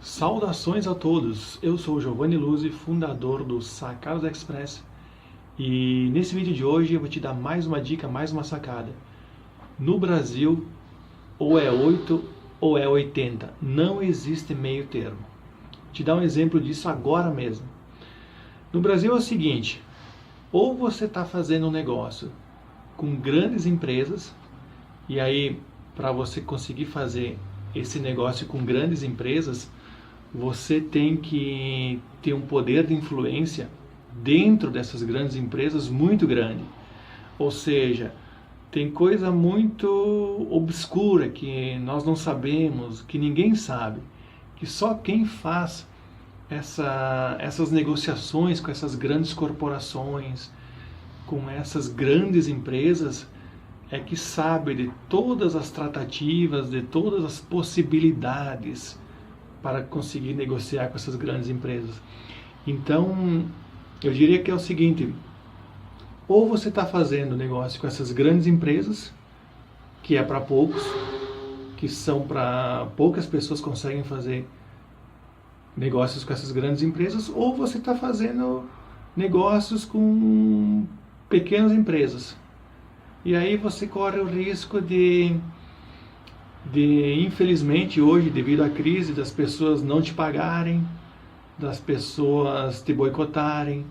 Saudações a todos, eu sou o Giovanni Luzzi, fundador do Sacados Express, e nesse vídeo de hoje eu vou te dar mais uma dica, mais uma sacada. No Brasil, ou é 8 ou é 80, não existe meio termo. Vou te dar um exemplo disso agora mesmo. No Brasil é o seguinte, ou você está fazendo um negócio com grandes empresas, e aí para você conseguir fazer esse negócio com grandes empresas, você tem que ter um poder de influência dentro dessas grandes empresas muito grande. Ou seja, tem coisa muito obscura que nós não sabemos, que ninguém sabe, que só quem faz essas negociações com essas grandes corporações, com essas grandes empresas, é que sabe de todas as tratativas, de todas as possibilidades para conseguir negociar com essas grandes empresas. Então, eu diria que é o seguinte, ou você está fazendo negócio com essas grandes empresas, que é para poucos, que são para poucas pessoas conseguem fazer negócios com essas grandes empresas, ou você está fazendo negócios com pequenas empresas. E aí você corre o risco de infelizmente hoje, devido à crise, das pessoas não te pagarem, das pessoas te boicotarem,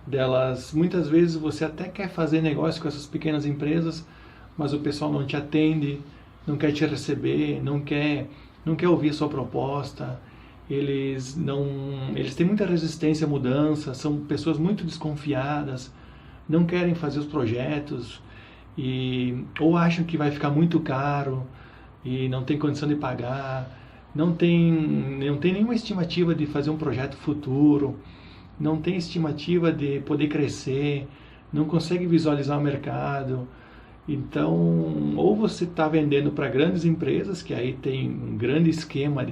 delas, muitas vezes você até quer fazer negócio com essas pequenas empresas, mas o pessoal não te atende, não quer te receber, não quer ouvir a sua proposta, eles têm muita resistência à mudança, são pessoas muito desconfiadas, não querem fazer os projetos, ou acham que vai ficar muito caro, e não tem condição de pagar, não tem nenhuma estimativa de fazer um projeto futuro, não tem estimativa de poder crescer, não consegue visualizar o mercado. Então, ou você está vendendo para grandes empresas, que aí tem um grande esquema,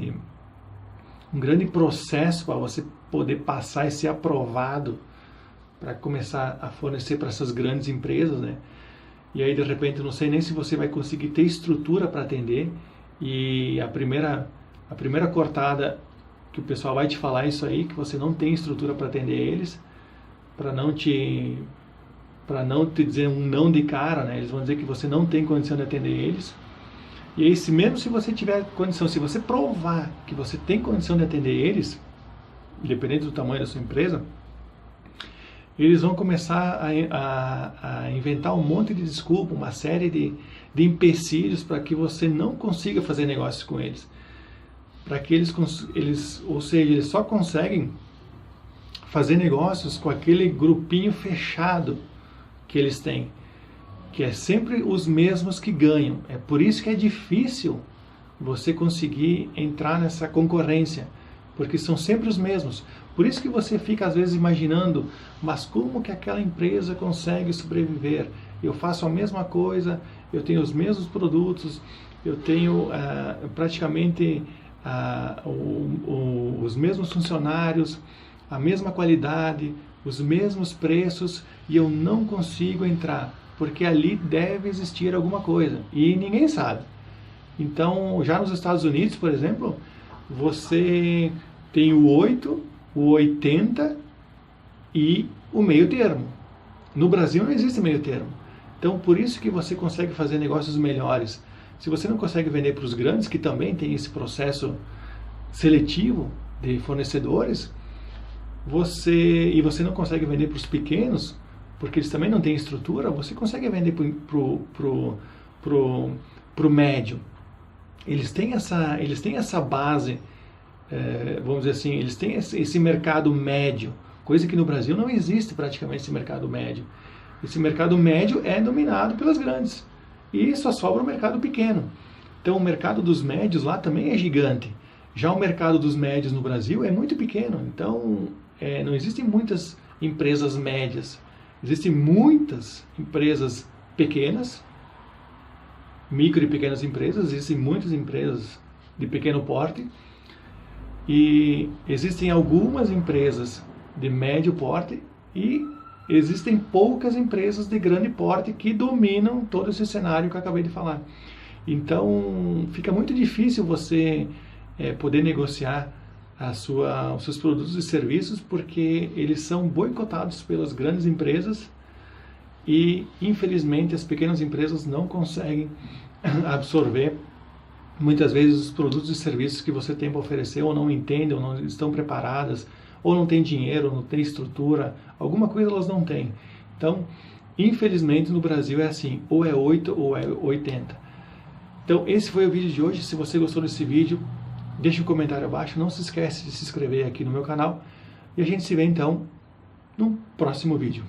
um grande processo para você poder passar e ser aprovado para começar a fornecer para essas grandes empresas, né? E aí, de repente, não sei nem se você vai conseguir ter estrutura para atender. E a primeira cortada que o pessoal vai te falar é isso aí, que você não tem estrutura para atender eles, para não te dizer um não de cara, né? Eles vão dizer que você não tem condição de atender eles. E aí, mesmo se você tiver condição, se você provar que você tem condição de atender eles, independente do tamanho da sua empresa, eles vão começar a inventar um monte de desculpa, uma série de empecilhos para que você não consiga fazer negócios com eles. Para que ou seja, eles só conseguem fazer negócios com aquele grupinho fechado que eles têm, que é sempre os mesmos que ganham. É por isso que é difícil você conseguir entrar nessa concorrência, porque são sempre os mesmos. Por isso que você fica às vezes imaginando, mas como que aquela empresa consegue sobreviver? Eu faço a mesma coisa, eu tenho os mesmos produtos, eu tenho praticamente os mesmos funcionários, a mesma qualidade, os mesmos preços, e eu não consigo entrar, porque ali deve existir alguma coisa, e ninguém sabe. Então, já nos Estados Unidos, por exemplo, você tem o 8, o 80 e o meio termo. No Brasil não existe meio termo. Então, por isso que você consegue fazer negócios melhores. Se você não consegue vender para os grandes, que também tem esse processo seletivo de fornecedores, e você não consegue vender para os pequenos, porque eles também não têm estrutura, você consegue vender para o médio. Eles têm essa base, vamos dizer assim, eles têm esse mercado médio, coisa que no Brasil não existe praticamente esse mercado médio. Esse mercado médio é dominado pelas grandes e só sobra o mercado pequeno. Então o mercado dos médios lá também é gigante. Já o mercado dos médios no Brasil é muito pequeno, então não existem muitas empresas médias. Existem muitas empresas pequenas, micro e pequenas empresas, existem muitas empresas de pequeno porte, e existem algumas empresas de médio porte e existem poucas empresas de grande porte que dominam todo esse cenário que eu acabei de falar. Então fica muito difícil você poder negociar os seus produtos e serviços porque eles são boicotados pelas grandes empresas e, infelizmente, as pequenas empresas não conseguem absorver muitas vezes os produtos e serviços que você tem para oferecer, ou não entendem, ou não estão preparadas, ou não tem dinheiro, ou não tem estrutura, alguma coisa elas não têm. Então, infelizmente no Brasil é assim, ou é 8 ou é 80. Então esse foi o vídeo de hoje. Se você gostou desse vídeo, deixa um comentário abaixo, não se esquece de se inscrever aqui no meu canal, e a gente se vê então no próximo vídeo.